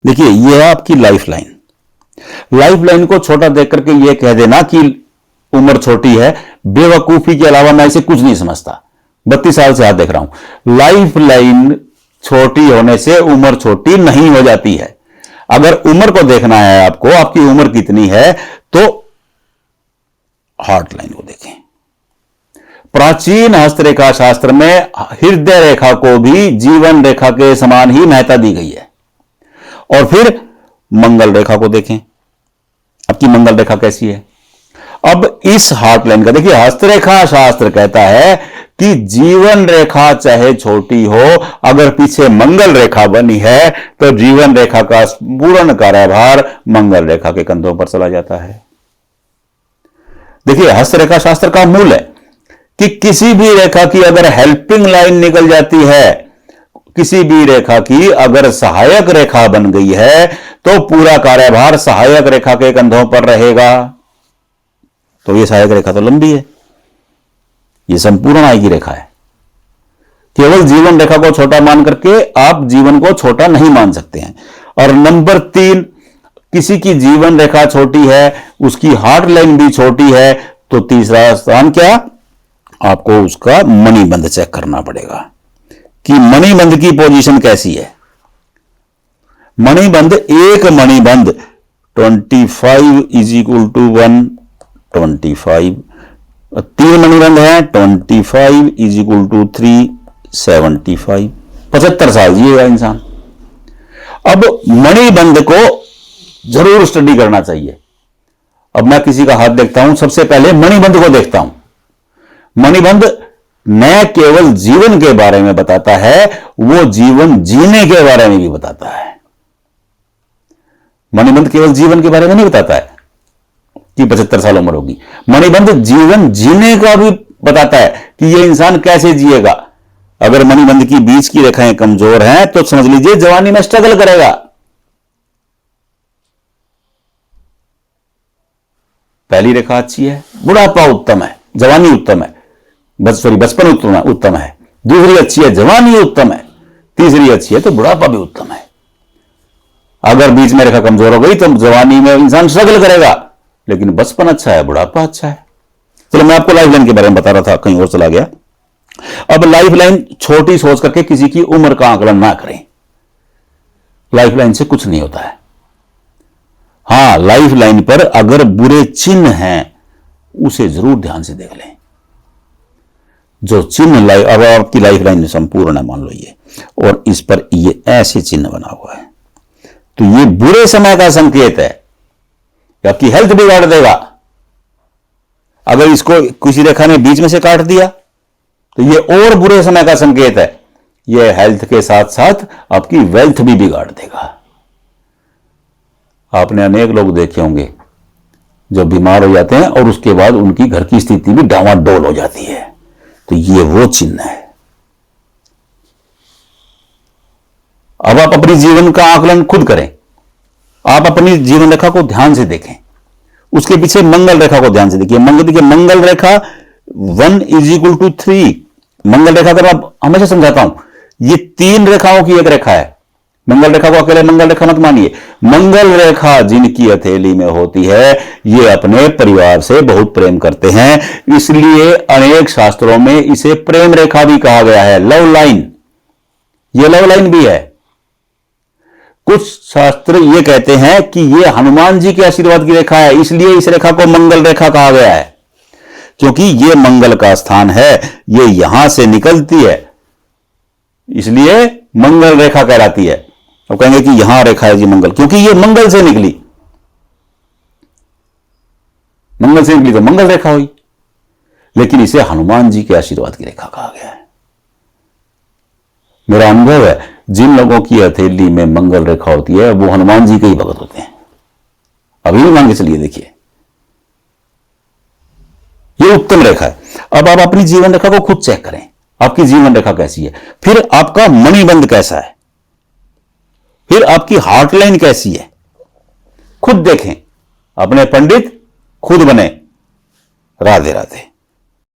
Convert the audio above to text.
देखिए ये है आपकी लाइफ लाइन। लाइफ लाइन को छोटा देख करके ये कह देना कि उम्र छोटी है, बेवकूफी के अलावा मैं इसे कुछ नहीं समझता। 32 साल से हाथ देख रहा हूं। लाइफ लाइन छोटी होने से उम्र छोटी नहीं हो जाती है। अगर उम्र को देखना है आपको, आपकी उम्र कितनी है, तो हार्ट लाइन को देखें। प्राचीन हस्तरेखा शास्त्र में हृदय रेखा को भी जीवन रेखा के समान ही महत्ता दी गई है। और फिर मंगल रेखा को देखें, आपकी मंगल रेखा कैसी है। अब इस हार्ट लाइन का देखिए, हस्तरेखा शास्त्र कहता है कि जीवन रेखा चाहे छोटी हो, अगर पीछे मंगल रेखा बनी है तो जीवन रेखा का पूर्ण कार्यभार मंगल रेखा के कंधों पर चला जाता है। देखिए हस्तरेखा शास्त्र का मूल है कि किसी भी रेखा की अगर हेल्पिंग लाइन निकल जाती है, किसी भी रेखा की अगर सहायक रेखा बन गई है, तो पूरा कार्यभार सहायक रेखा के कंधों पर रहेगा। तो ये सहायक रेखा तो लंबी है, ये संपूर्ण आय की रेखा है। केवल जीवन रेखा को छोटा मान करके आप जीवन को छोटा नहीं मान सकते हैं। और नंबर 3, किसी की जीवन रेखा छोटी है, उसकी हार्ट लाइन भी छोटी है, तो तीसरा स्थान क्या, आपको उसका मणिबंध चेक करना पड़ेगा कि मणिबंध की पोजीशन कैसी है। मणिबंध, एक मणिबंध 25 इज इक्वल टू 1, 25, 3 मणिबंध है, 25 इज इक्वल टू 3, 75, 75 साल जिएगा इंसान। अब मणिबंध को जरूर स्टडी करना चाहिए। अब मैं किसी का हाथ देखता हूं, सबसे पहले मणिबंध को देखता हूं। मणिबंध न केवल जीवन के बारे में बताता है, वो जीवन जीने के बारे में भी बताता है। मणिबंध केवल जीवन के बारे में नहीं बताता है कि 75 साल उम्र होगी, मणिबंध जीवन जीने का भी बताता है कि यह इंसान कैसे जिएगा। अगर मणिबंध की बीच की रेखाएं कमजोर हैं तो समझ लीजिए जवानी में स्ट्रगल करेगा। पहली रेखा अच्छी है, बुढ़ापा उत्तम है, जवानी उत्तम है, बचपन उत्तम है। दूसरी अच्छी है, जवानी उत्तम है। तीसरी अच्छी है तो बुढ़ापा भी उत्तम है। अगर बीच में रेखा कमजोर हो गई तो जवानी में इंसान स्ट्रगल करेगा, लेकिन बचपन अच्छा है, बुढ़ापा अच्छा है। चलो मैं आपको लाइफ लाइन के बारे में बता रहा था, कहीं और चला गया। अब लाइफ लाइन छोटी सोच करके किसी की उम्र का आकलन ना करें। लाइफ लाइन से कुछ नहीं होता है। हां, लाइफ लाइन पर अगर बुरे चिन्ह हैं उसे जरूर ध्यान से देख लें। जो चिन्ह अब आपकी लाइफ लाइन संपूर्ण है, मान लो ये, और इस पर ये ऐसे चिन्ह बना हुआ है, तो ये बुरे समय का संकेत है, आपकी हेल्थ बिगाड़ देगा। अगर इसको किसी रेखा ने बीच में से काट दिया तो ये और बुरे समय का संकेत है। ये हेल्थ के साथ साथ आपकी वेल्थ भी बिगाड़ देगा। आपने अनेक लोग देखे होंगे जो बीमार हो जाते हैं और उसके बाद उनकी घर की स्थिति भी डामाडोल हो जाती है, तो ये वो चिन्ह है। अब आप अपनी जीवन का आकलन खुद करें। आप अपनी जीवन रेखा को ध्यान से देखें, उसके पीछे मंगल रेखा को ध्यान से देखिए। मंगल रेखा 1 इज इक्वल टू 3। मंगल रेखा का मैं हमेशा समझाता हूं, ये 3 रेखाओं की एक रेखा है। मंगल रेखा को अकेले मंगल रेखा मत मानिए। मंगल रेखा जिनकी हथेली में होती है, ये अपने परिवार से बहुत प्रेम करते हैं, इसलिए अनेक शास्त्रों में इसे प्रेम रेखा भी कहा गया है, लव लाइन। ये लव लाइन भी है। कुछ शास्त्र ये कहते हैं कि ये हनुमान जी के आशीर्वाद की रेखा है, इसलिए इस रेखा को मंगल रेखा कहा गया है, क्योंकि ये मंगल का स्थान है, ये यहां से निकलती है, इसलिए मंगल रेखा कहलाती है। अब कहेंगे कि यहां रेखा है जी मंगल, क्योंकि ये मंगल से निकली, मंगल से निकली तो मंगल रेखा हुई, लेकिन इसे हनुमान जी के आशीर्वाद की रेखा कहा गया है। मेरा अनुभव है, जिन लोगों की हथेली में मंगल रेखा होती है वो हनुमान जी के ही भगत होते हैं। अभी भी मान के चलिए, देखिए ये उत्तम रेखा है। अब आप अपनी जीवन रेखा को खुद चेक करें, आपकी जीवन रेखा कैसी है, फिर आपका मणिबंध कैसा है, फिर आपकी हार्ट लाइन कैसी है, खुद देखें। अपने पंडित खुद बने। राधे राधे।